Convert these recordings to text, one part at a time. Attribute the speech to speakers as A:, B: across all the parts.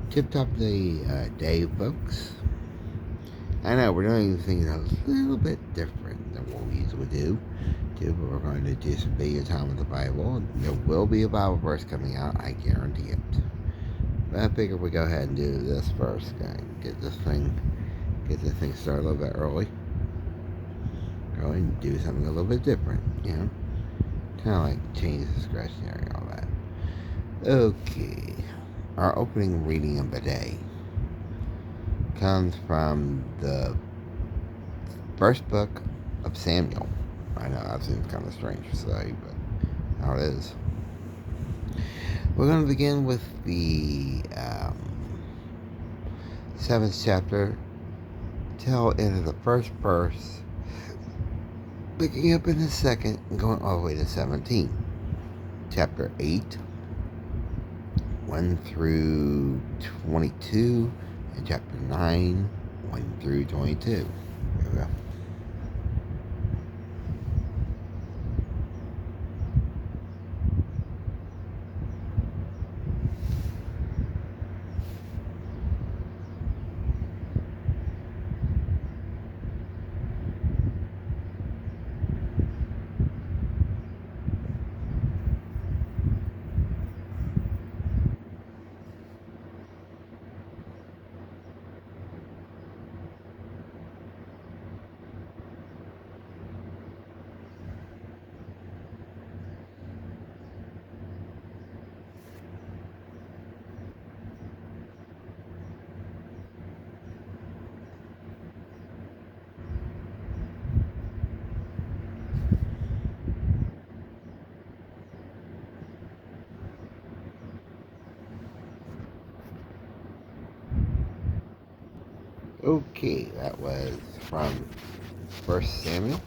A: Tip top of the day, folks. I know we're doing things a little bit different than what we usually do. We're going to do some video time with the Bible. There will be a Bible verse coming out, I guarantee it. But I figured we go ahead and do this first. Get this thing started a little bit early. Go and do something a little bit different, Kind of like change the discretionary, all that. Okay. Our opening reading of the day comes from the first book of Samuel. I know that seems kind of strange to say, but how it is. We're going to begin with the 7th chapter till into the first verse, picking up in the second and going all the way to 17. Chapter 8, 1 through 22, and chapter 9, 1 through 22. Here we go. Okay, that was from 1 Samuel,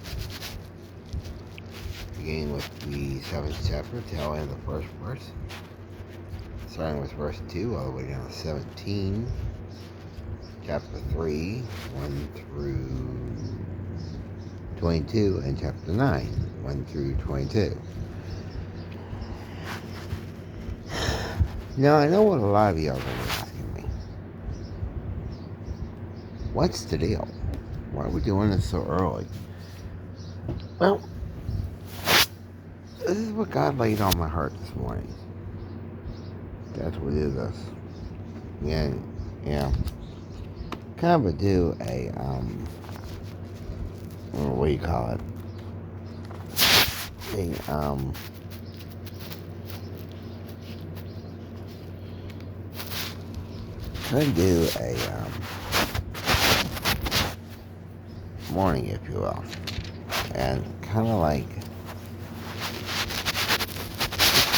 A: beginning with the 7th chapter, till end of the first verse, starting with verse 2 all the way down to 17, chapter 3, 1 through 22, and chapter 9, 1 through 22. Now, I know what a lot of y'all are going to be asking me. What's the deal? Why are we doing this so early? Well, this is what God laid on my heart this morning. That's what it is. Yeah. Kind of do a, what do you call it? Try to do a, morning, if you will. And kind of like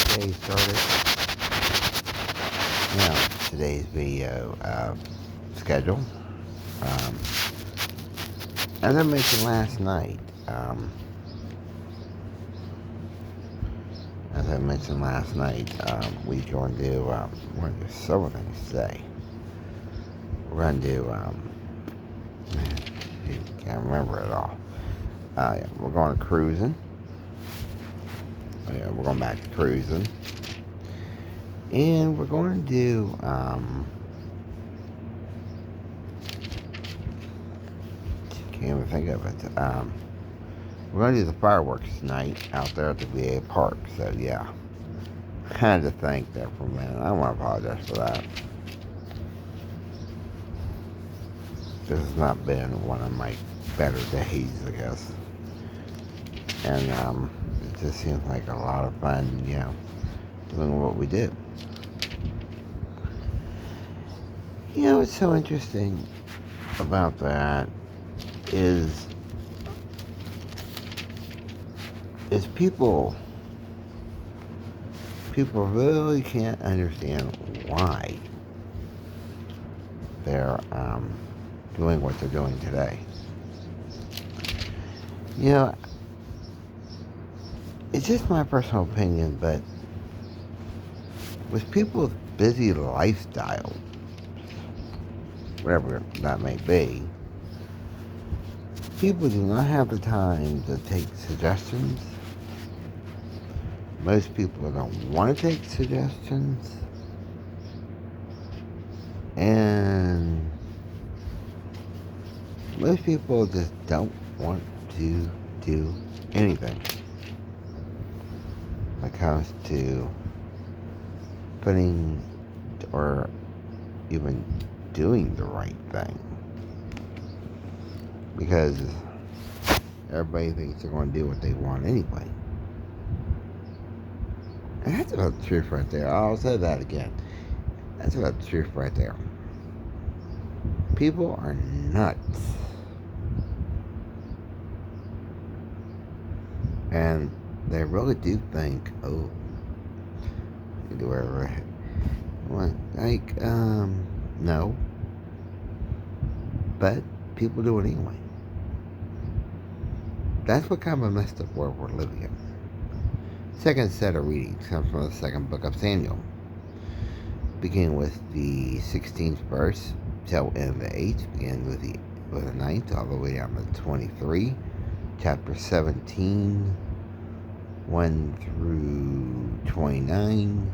A: today's started. Today's video schedule. As I mentioned last night, we're going to do several things today. We're going to do, can't remember it all. We're going to cruising. We're going back to cruising. And we're going to do, can't even think of it. We're going to do the fireworks tonight out there at the VA Park. So, yeah. I had to think there for a minute. I want to apologize for that. This has not been one of my better days, I guess. And it just seems like a lot of fun, doing what we do. What's so interesting about that is people really can't understand why they're doing what they're doing today. It's just my personal opinion, but with people's busy lifestyle, whatever that may be, people do not have the time to take suggestions. Most people don't want to take suggestions. And most people just don't want to do anything when it comes to putting or even doing the right thing. Because everybody thinks they're going to do what they want anyway. And that's about the truth right there. I'll say that again. That's about the truth right there. People are nuts. And they really do think, oh, you do whatever. What? Like, no. But people do it anyway. That's what kind of a messed up world we're living in. Second set of readings comes from the second book of Samuel, beginning with the 16th verse till end the 8th, beginning with the 9th all the way down to 23, chapter 17, 1 through 29,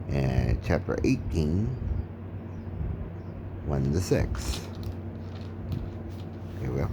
A: and chapter 18, 1 to 6. Here we go.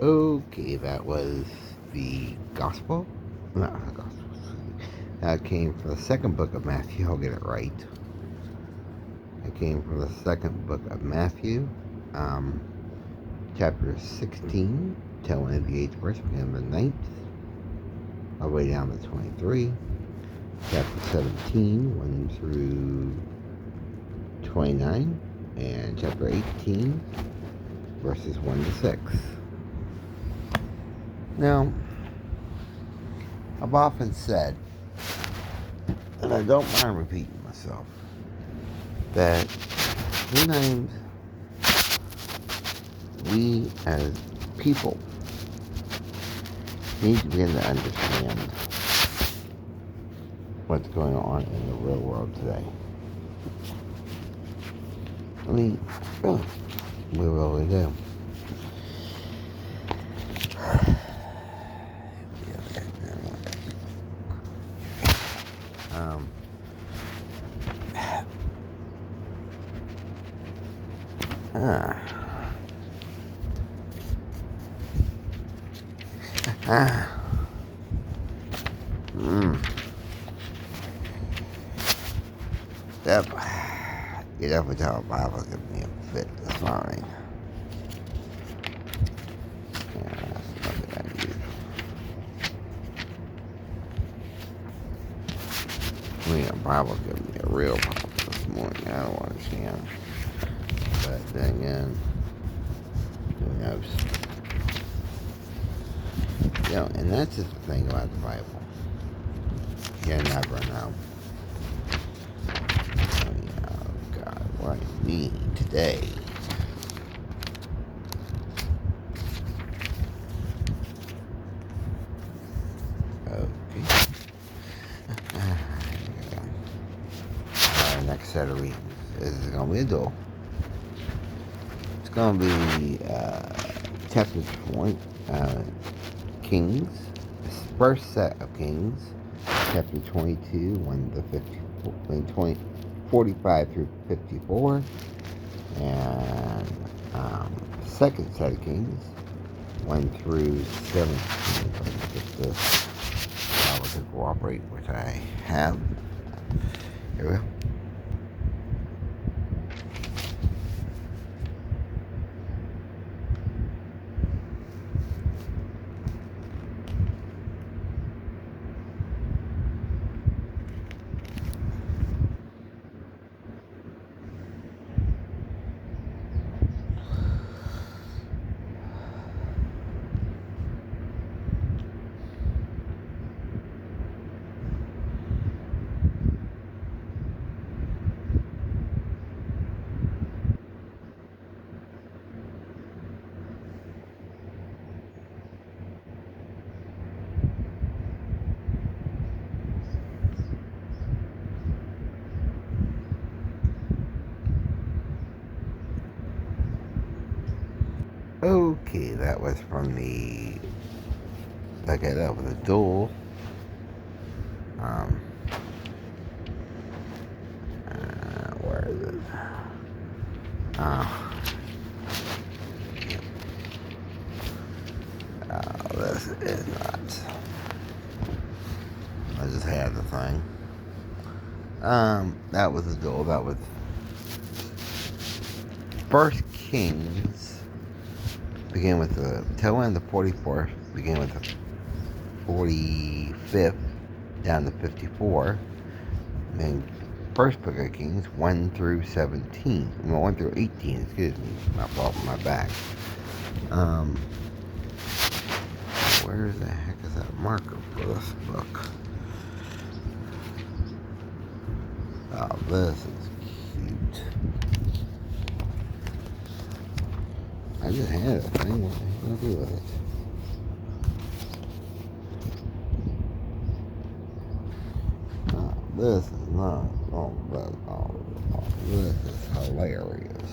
A: Okay, that was the gospel. Not the gospel. That came from the second book of Matthew. I'll get it right. It came from the second book of Matthew, chapter 16, till end the 8th verse, beginning the 9th, all the way down to 23. Chapter 17, 1 through 29, and chapter 18, verses 1 to 6. Now, I've often said, and I don't mind repeating myself, that sometimes we as people need to begin to understand what's going on in the real world today. I mean, really, we really do. Yep. You definitely tell the Bible give me a fit this morning. Yeah, that's nothing I use. I mean, the Bible giving me a real problem this morning. I don't understand. But then again, who knows? You know, and that's just the thing about the Bible. You never know. Oh God, what I need today. Okay. Next set of readings. This is going to be a duel. It's going to be chapter 20, Kings, first set of Kings, chapter 22, 1 to 50, 45 through 54, and second set of Kings, 1 through 17. Just to allow it to cooperate, which I have. Here we go. Okay, that was from the. Okay, that was a duel. Where is it? This is not. I just had the thing. That was a duel. That was First Kings. Began with the tail end of the 44th. Began with the 45th down to 54. And then First Book of Kings 1 through 17. Well, 1 through 18. Excuse me. My fault. My back. Where the heck is that marker for this book? Oh, this is cute. I just had a thing. What the heck am I gonna do with it? Oh, this is not. This is hilarious.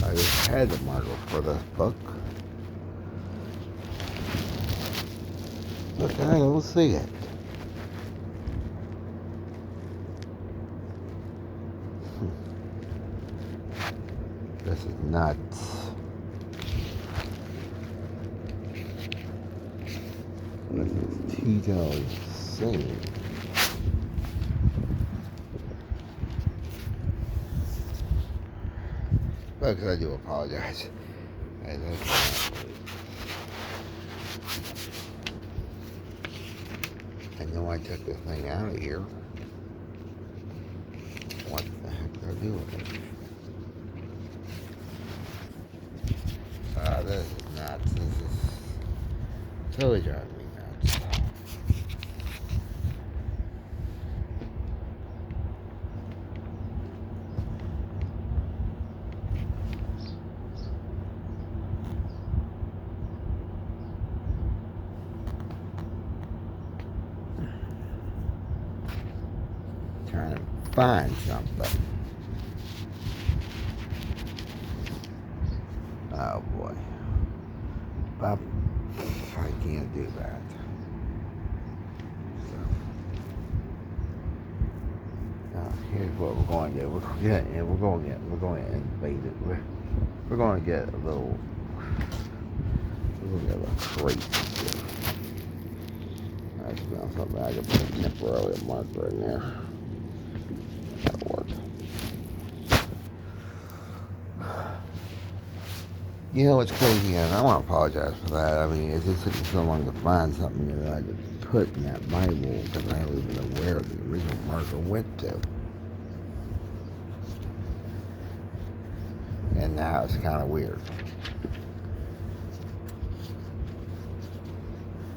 A: I just had the marker for this book. But I don't see it. This is nuts. This is Tito insane. Folks, I do apologize. I know I took this thing out of here. What the heck did I do with it? This is nuts. This is totally driving me nuts. Trying to find something. Oh boy. But I can't do that. So now here's what we're going to do. We're going to invade it. We're going to get a little crazy here. I just found something. I can put a temporary marker in there. That'll work. You know what's crazy, and I want to apologize for that. I mean, it just took me so long to find something that I could put in that Bible because I wasn't even aware of the original marker went to. And now it's kind of weird.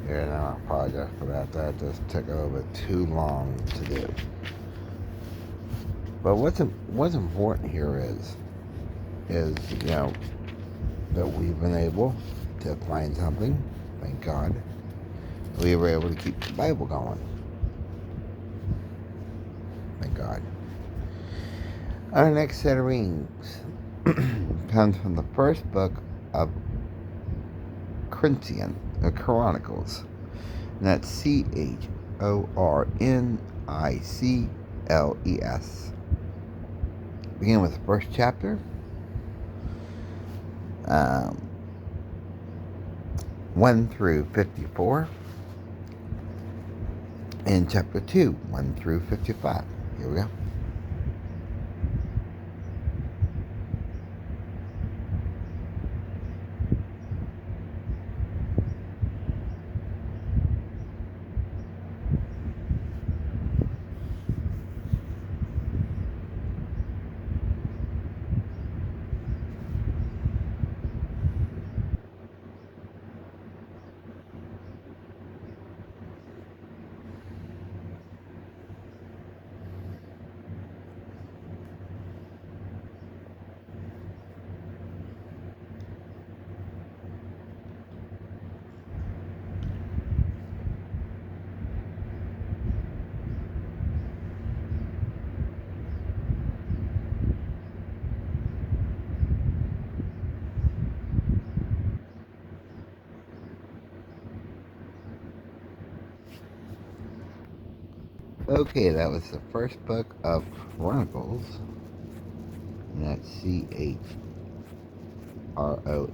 A: Yeah, and I apologize for that. That just took a little bit too long to do. But what's important here is you know, that we've been able to find something. Thank God. We were able to keep the Bible going. Thank God. Our next set of readings comes from the first book of Chronicles. And that's Chornicles. Begin with the first chapter, um, 1 through 54, and chapter 2, 1 through 55. Here we go. Okay, that was the first book of Chronicles, and that's Chronicles,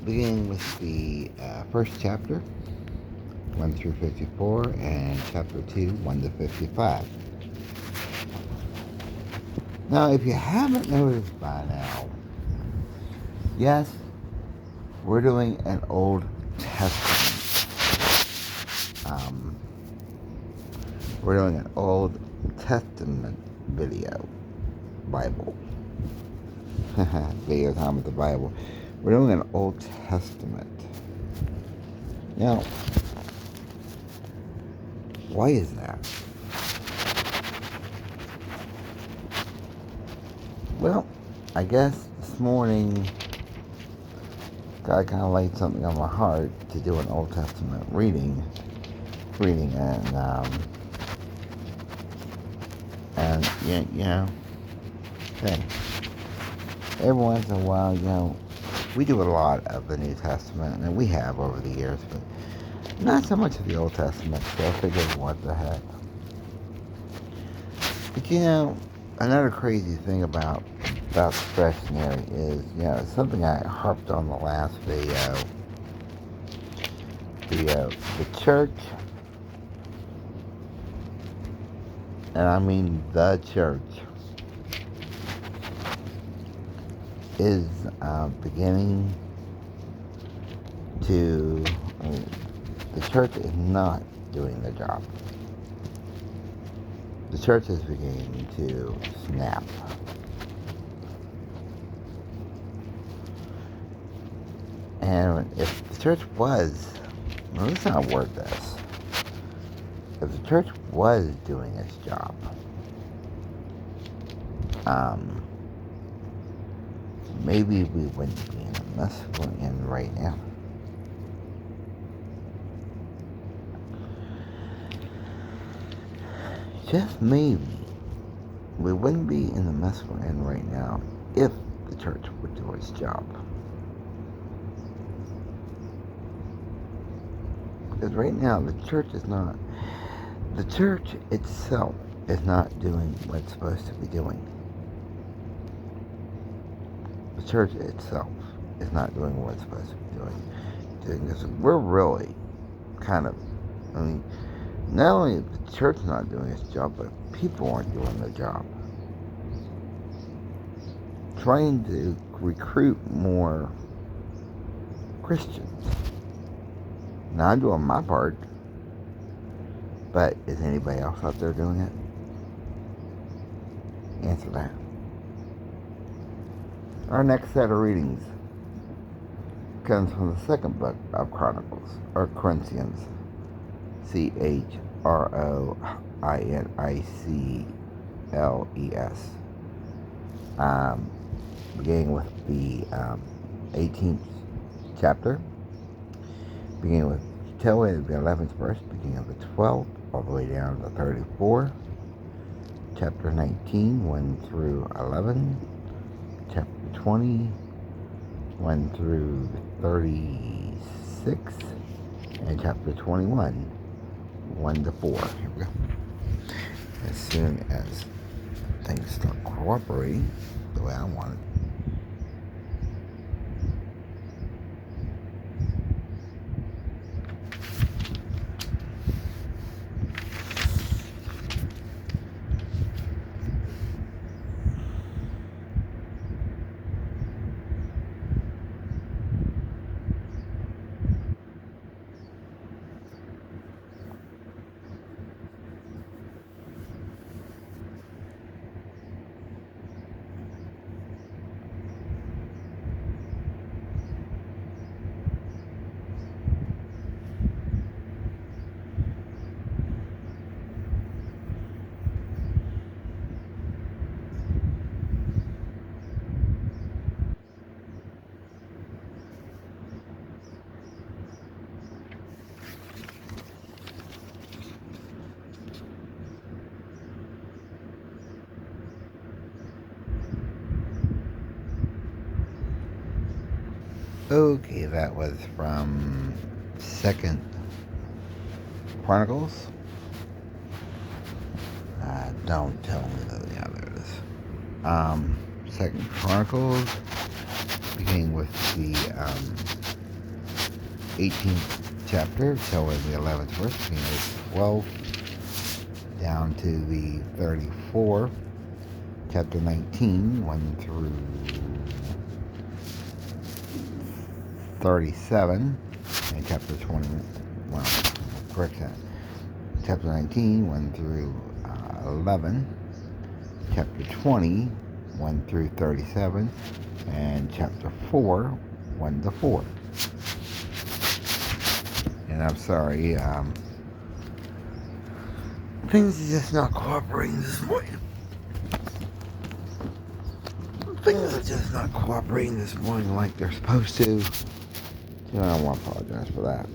A: beginning with the first chapter, 1 through 54, and chapter 2, 1 to 55. Now, if you haven't noticed by now, yes, we're doing an Old Testament. We're doing an Old Testament Bible. Video time with the Bible. We're doing an Old Testament. Now, why is that? Well, I guess this morning God kind of laid something on my heart to do an Old Testament reading, and you know, hey, every once in a while, we do a lot of the New Testament, and we have over the years, but not so much of the Old Testament, so I figured, what the heck. But another crazy thing about discretionary is, something I harped on the last video. The church, and I mean the church, is beginning to, the church is not doing the job. The church is beginning to snap. And if the church was, let's not word this. If the church was doing its job, maybe we wouldn't be in the mess we're in right now. Just maybe we wouldn't be in the mess we're in right now if the church would do its job. Because right now the church itself is not doing what it's supposed to be doing. The church itself is not doing what it's supposed to be doing this. We're really kind of, not only is the church not doing its job, but people aren't doing their job. Trying to recruit more Christians. Now, I'm doing my part, but is anybody else out there doing it? Answer that. Our next set of readings comes from the second book of Chronicles, or Corinthians, Chronicles, beginning with the 18th chapter, beginning with tail end of the 11th verse, beginning of the 12th, all the way down to 34, chapter 19, 1 through 11, chapter 20, 1 through 36, and chapter 21, 1 to 4. Here we go. As soon as things start cooperating the way I want it. Okay, that was from Second Chronicles. Don't tell me the others. Second Chronicles, beginning with the 18th chapter, telling the 11th verse, beginning with 12, down to the 34, chapter 19, 1 through 37, and chapter 20, well, correct that, chapter 19, 1 through 11, chapter 20, 1 through 37, and chapter 4, 1 to 4. And I'm sorry, things are just not cooperating this morning. Things are just not cooperating this morning like they're supposed to. So I want to apologize for that.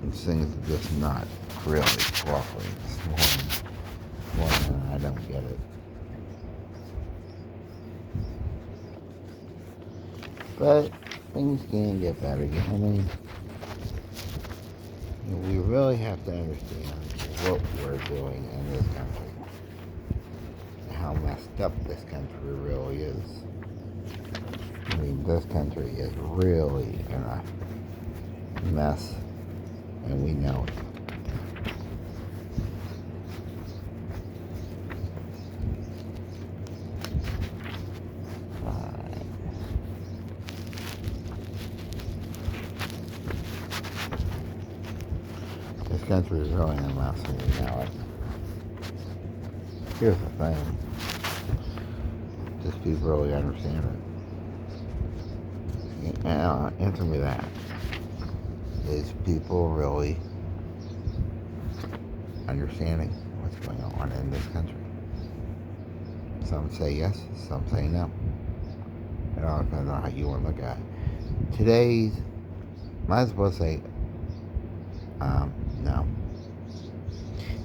A: These things are just not really cooperating this morning. Well, I don't get it. But things can get better again. I mean, we really have to understand what we're doing in this country. How messed up this country really is. I mean, this country is really in a mess, and we know it. This country is really in a mess, and we know it. Here's the thing. Just people really understand it. Answer me that. Is people really understanding what's going on in this country? Some say yes, some say no. It all depends on how you want to look at it. Today's, might as well say, no.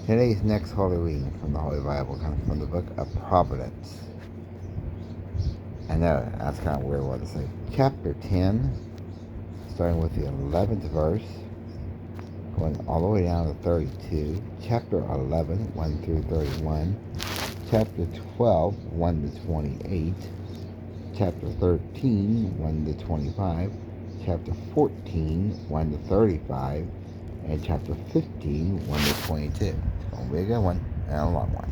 A: Today's next holy reading from the Holy Bible comes from the book of Providence. I know, that's kind of a weird word to say. Chapter 10, starting with the 11th verse, going all the way down to 32. Chapter 11, 1 through 31. Chapter 12, 1 to 28. Chapter 13, 1 to 25. Chapter 14, 1 to 35. And chapter 15, 1 to 22. It's going to be a good one and a long one.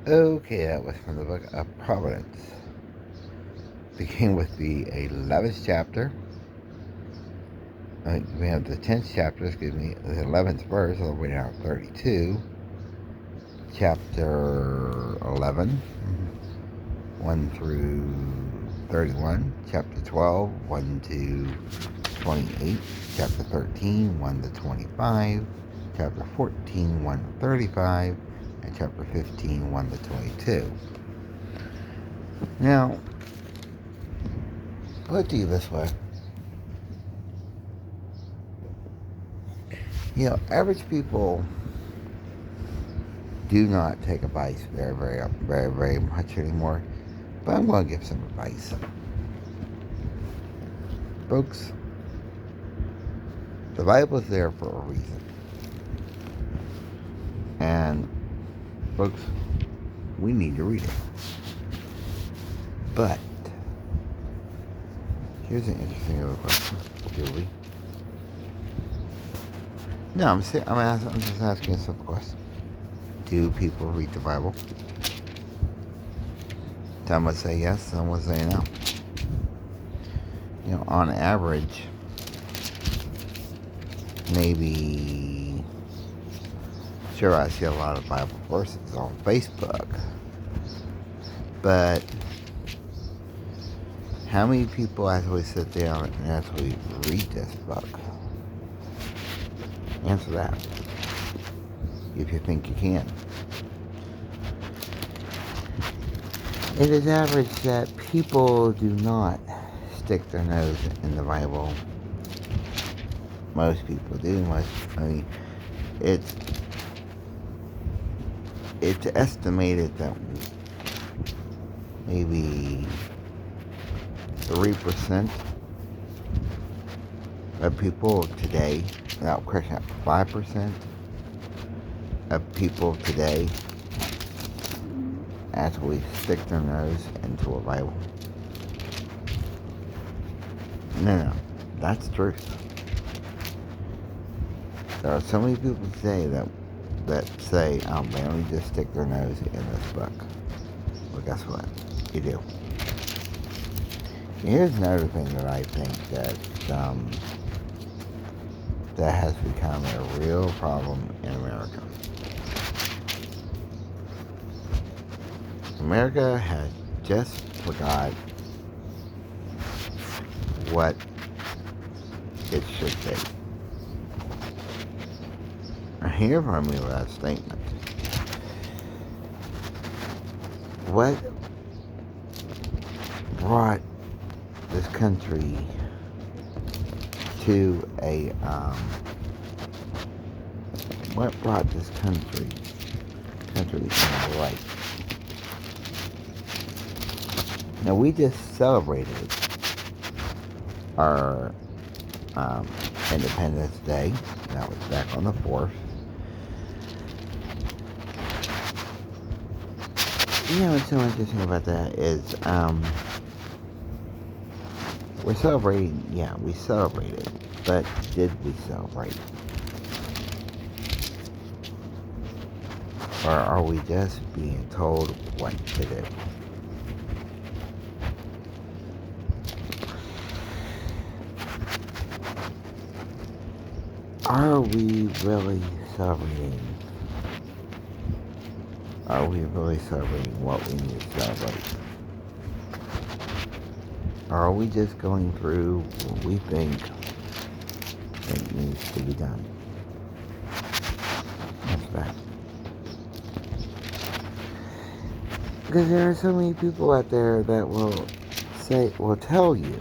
A: Okay, that was from the book of Providence. Begin with the 11th chapter. We have the 10th chapter, the 11th verse, all the way down to 32. Chapter 11, 1 through 31. Chapter 12, 1 to 28. Chapter 13, 1 to 25. Chapter 14, 1 to 35. And chapter 15, 1 to 22. Now, put to you this way. Average people do not take advice very much anymore. But I'm going to give some advice. Folks, the Bible is there for a reason. And, folks, we need to read it. But, here's an interesting other question, Julie. No, I'm just asking a simple question. Do people read the Bible? Some would say yes, some would say no. On average, maybe, sure, I see a lot of Bible verses on Facebook, but how many people actually sit down and actually read this book? Answer that, if you think you can. It is average that people do not stick their nose in the Bible. Most people do. It's estimated that maybe 3% of people today, without question, 5% of people today actually stick their nose into a Bible. No, that's the truth. There are so many people today that say, they only just stick their nose in this book. Well, guess what? You do. Here's another thing that I think that has become a real problem in America. America has just forgot what it should be. Hear from me with that statement. What brought this country to what brought this country to the right? Now, we just celebrated our Independence Day. That was back on the 4th. What's so interesting about that is we're celebrating. Yeah, we celebrated, but did we celebrate? Or are we just being told what to do? Are we really celebrating? Are we really celebrating what we need to celebrate? Or are we just going through what we think needs to be done? That's that. Because there are so many people out there that will tell you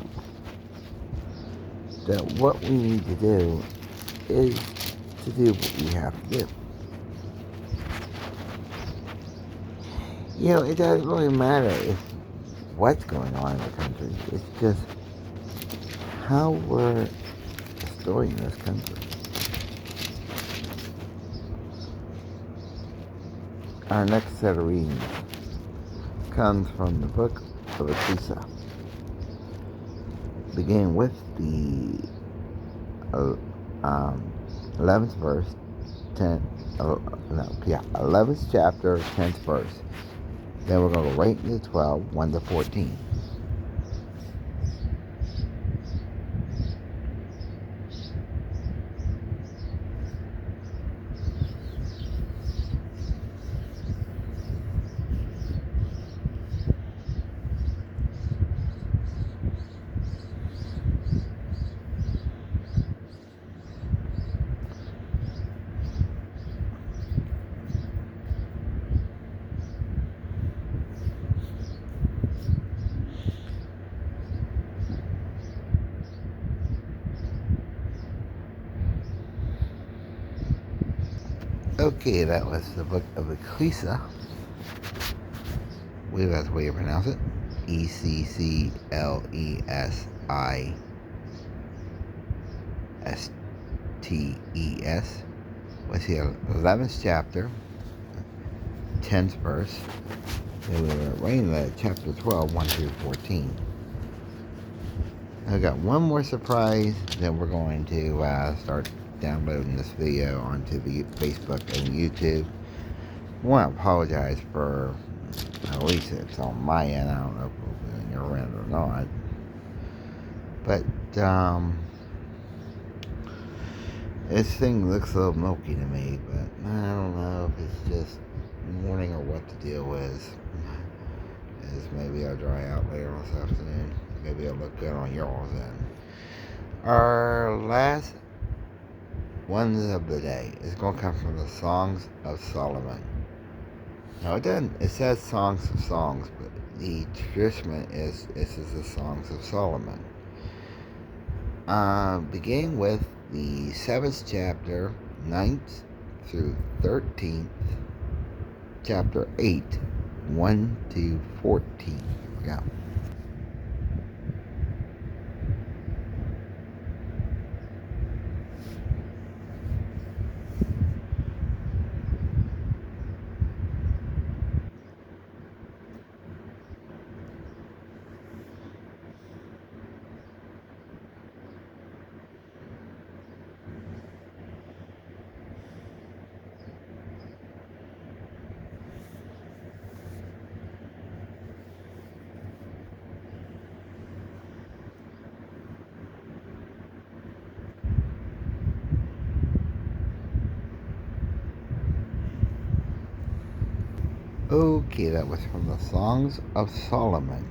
A: that what we need to do is to do what we have to do. It doesn't really matter what's going on in the country. It's just how we're destroying this country. Our next set of readings comes from the book of Ecclesiastes. Begin with the 11th verse, 11th chapter, 10th verse. Then we're going to go right into 12, 1 to 14. Okay, that was the book of Ecclesiastes. I believe that's the way you pronounce it. Ecclesiastes. What's the 11th chapter, 10th verse. Then we were right into chapter 12, 1 through 14. I've got one more surprise. Then we're going to start downloading this video onto the Facebook and YouTube. I want to apologize for, at least it's on my end, I don't know if it's on your end or not, but this thing looks a little milky to me, but I don't know if it's just morning or what the deal is. Maybe I'll dry out later this afternoon. Maybe it'll look good on y'all's end. Our last ones of the day is going to come from the Songs of Solomon. No, it doesn't. It says Songs of Songs, but the tradition is this is the Songs of Solomon. Beginning with the 7th chapter, 9th through 13th, chapter 8, 1 to 14. Yeah. Okay, that was from the Songs of Solomon,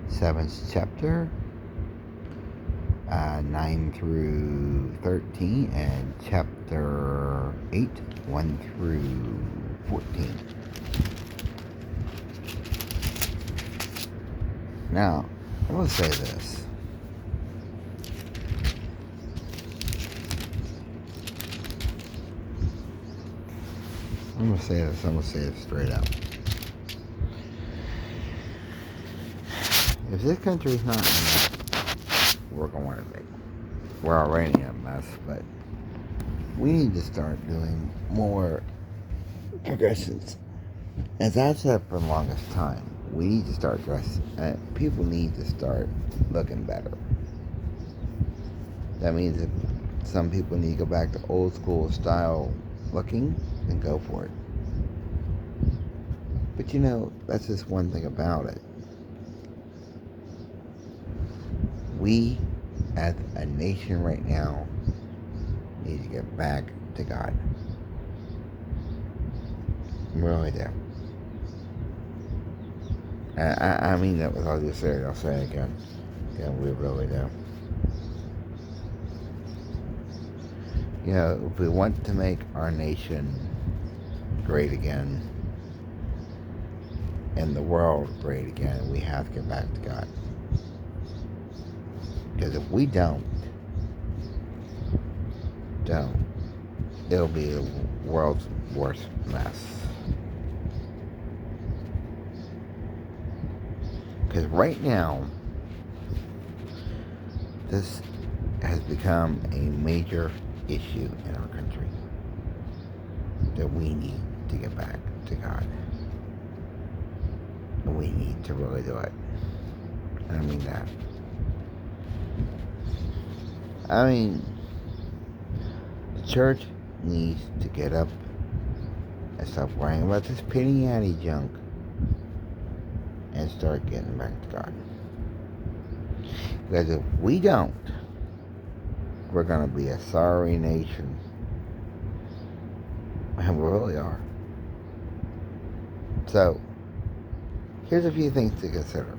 A: 7th chapter, 9 through 13, and chapter 8, 1 through 14. Now, I will say this. I'm going to say this straight up. If this country's not in a mess, we're going to be. We're already in a mess, but we need to start doing more progressions. As I've said for the longest time, we need to start dressing. People need to start looking better. That means if some people need to go back to old school style looking, then go for it. But you know, that's just one thing about it. We, as a nation right now, need to get back to God. We really do. I mean that with all due sincerity. I'll say it again. Yeah, we really do. You know, if we want to make our nation great again and the world great again, we have to get back to God. Because if we don't, it'll be the world's worst mess. Because right now, this has become a major issue in our country that we need to get back to God. And we need to really do it. I mean that. I mean, the church needs to get up and stop worrying about this penny ante junk and start getting back to God. Because if we don't, we're going to be a sorry nation. And we really are. So, here's a few things to consider.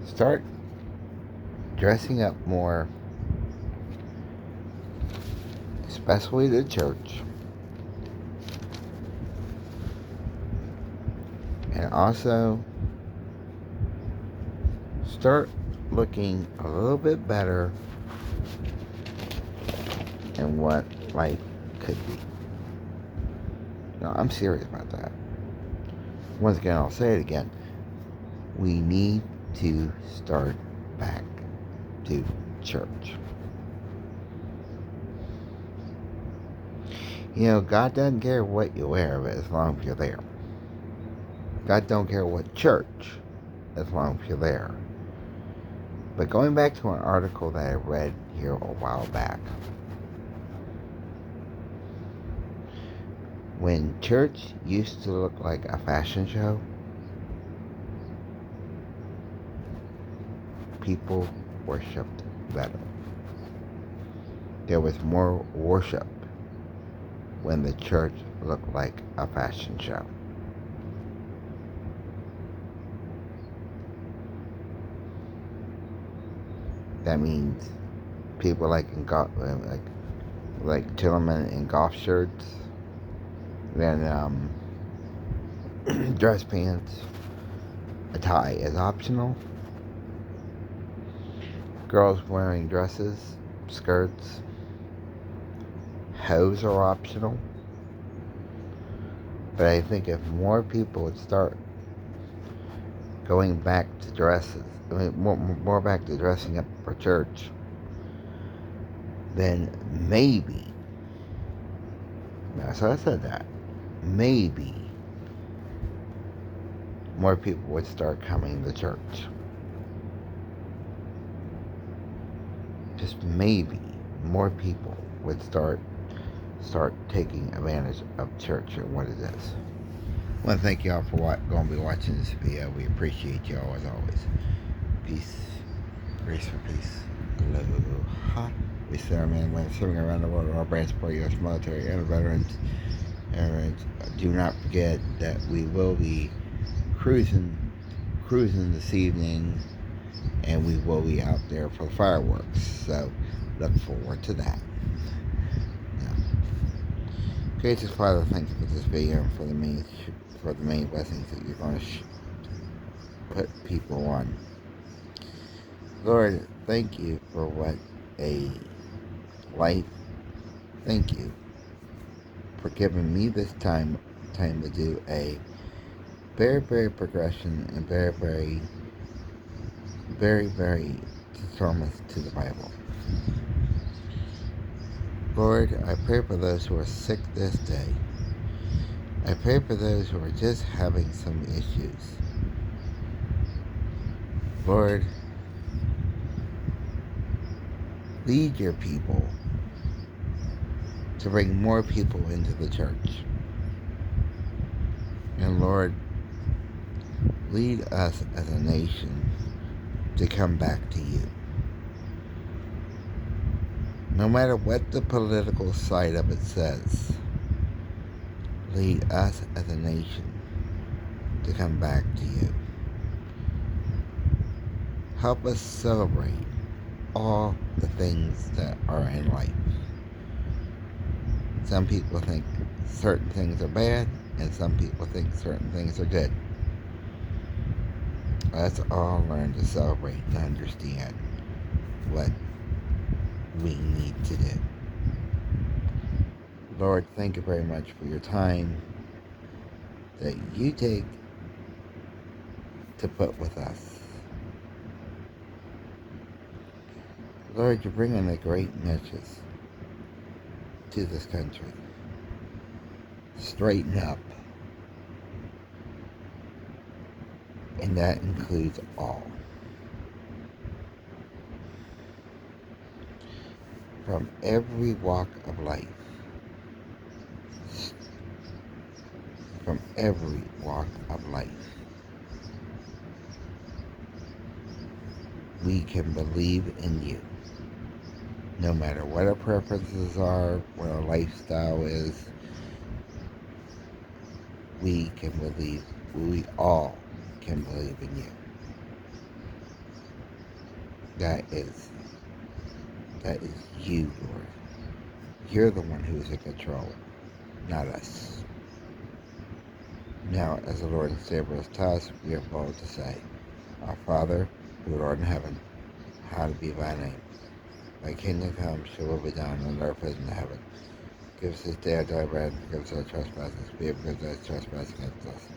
A: Start dressing up more, especially the church. And also, start looking a little bit better in what life could be. No, I'm serious about that. Once again, I'll say it again. We need to start back to church. You know, God doesn't care what you wear as long as you're there. God don't care what church as long as you're there. But going back to an article that I read here a while back, when church used to look like a fashion show, people worshipped better. There was more worship when the church looked like a fashion show. That means people like gentlemen in golf shirts, then dress pants, a tie is optional. Girls wearing dresses, skirts, hose are optional. But I think if more people would start going back to dresses, more back to dressing up for church, then maybe, so I said that, maybe more people would start coming to church. Just maybe more people would start taking advantage of church and what it is. I want to thank y'all for going to be watching this video. We appreciate y'all as always. Peace. Grace for peace. Aloha. We say our men when serving around the world, our branch for U.S. military and veterans. And do not forget that we will be cruising this evening, and we will be out there for fireworks. So look forward to that. Gracious Father, thank you for this video and for the many blessings that you're going to put people on. Lord, thank you for what a life. Thank you for giving me this time to do a very, very progression and very, very, very, very sermons to the Bible. Lord, I pray for those who are sick this day. I pray for those who are just having some issues. Lord, lead your people to bring more people into the church. And Lord, lead us as a nation to come back to you. No matter what the political side of it says, lead us as a nation to come back to you. Help us celebrate all the things that are in life. Some people think certain things are bad, and some people think certain things are good. Let's all learn to celebrate and understand what we need to do. Lord, thank you very much for your time that you take to put with us. Lord, you're bringing a great message to this country. Straighten up. And that includes all. From every walk of life. from every walk of life. We can believe in you. No matter what our preferences are, what our lifestyle is, we all can believe in you. That is you, Lord. You're the one who's in control, not us. Now, as the Lord and Savior has taught us, we are bold to say, Our Father, who art in heaven, hallowed be thy name. Thy kingdom come, thy will be done on earth as in heaven. Give us this day our daily bread, and forgive us our trespasses, we have forgiven those trespass against us.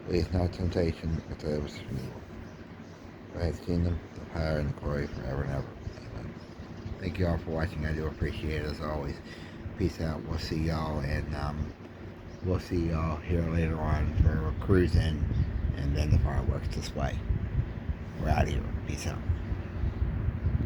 A: Lead us not into temptation, but deliver us from evil. For thy kingdom, the power, and the glory forever and ever. Amen. Thank you all for watching. I do appreciate it as always. Peace out. We'll see y'all, and we'll see y'all here later on for cruising, and then the fireworks display. We're out of here. Peace out.